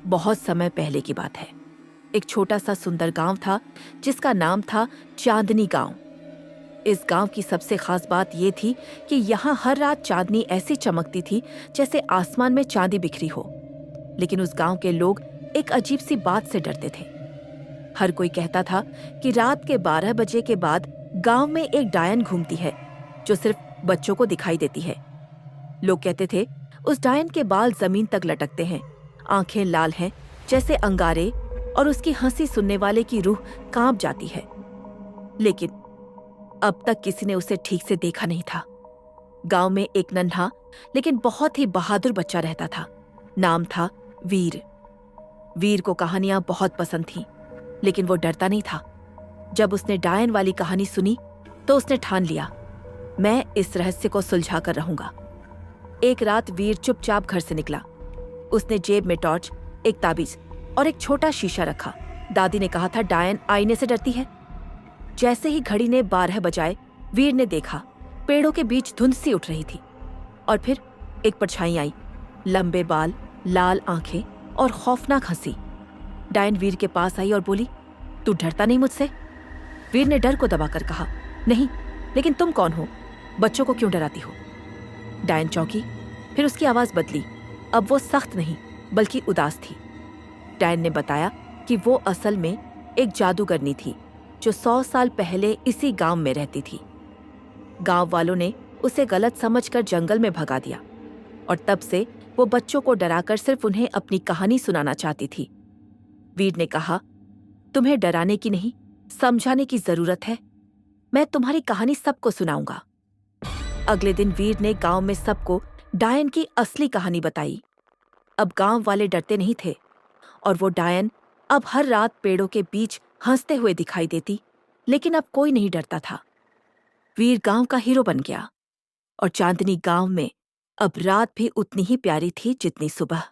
बहुत समय पहले की बात है। एक छोटा सा सुंदर गांव था जिसका नाम था चांदनी गांव। इस गांव की सबसे खास बात ये थी कि यहाँ हर रात चांदनी ऐसी चमकती थी जैसे आसमान में चांदी बिखरी हो। लेकिन उस गांव के लोग एक अजीब सी बात से डरते थे। हर कोई कहता था कि रात के 12 बजे के बाद गांव में एक डायन घूमती है जो सिर्फ बच्चों को दिखाई देती है। लोग कहते थे उस डायन के बाल जमीन तक लटकते हैं, आंखें लाल हैं जैसे अंगारे, और उसकी हंसी सुनने वाले की रूह कांप जाती है। लेकिन अब तक किसी ने उसे ठीक से देखा नहीं था। गांव में एक नन्हा लेकिन बहुत ही बहादुर बच्चा रहता था। नाम था वीर। वीर को कहानियां बहुत पसंद थीं, लेकिन वो डरता नहीं था। जब उसने डायन वाली कहानी सुनी तो उसने ठान लिया, मैं इस रहस्य को सुलझा कर रहूंगा। एक रात वीर चुपचाप घर से निकला। उसने जेब में टॉर्च, एक ताबीज और एक छोटा शीशा रखा। दादी ने कहा था डायन आईने से डरती है। जैसे ही घड़ी ने 12 बजाए, वीर ने देखा पेड़ों के बीच धुंध सी उठ रही थी और फिर एक परछाई आई, लंबे बाल, लाल आंखें और खौफनाक हंसी। डायन वीर के पास आई और बोली, तू डरता नहीं मुझसे? वीर ने डर को दबाकर कहा, नहीं, लेकिन तुम कौन हो? बच्चों को क्यों डराती हो? डायन चौंकी, फिर उसकी आवाज बदली। अब वो सख्त नहीं बल्कि उदास थी। डायन ने बताया कि वो असल में एक जादूगरनी थी जो 100 साल पहले इसी गांव में रहती थी। गांव वालों ने उसे गलत समझकर जंगल में भगा दिया और तब से वो बच्चों को डराकर सिर्फ उन्हें अपनी कहानी सुनाना चाहती थी। वीर ने कहा, तुम्हें डराने की नहीं, समझाने की जरूरत है। मैं तुम्हारी कहानी सबको सुनाऊंगा। अगले दिन वीर ने गांव में सबको डायन की असली कहानी बताई। अब गांव वाले डरते नहीं थे और वो डायन अब हर रात पेड़ों के बीच हंसते हुए दिखाई देती, लेकिन अब कोई नहीं डरता था। वीर गांव का हीरो बन गया और चांदनी गांव में अब रात भी उतनी ही प्यारी थी जितनी सुबह।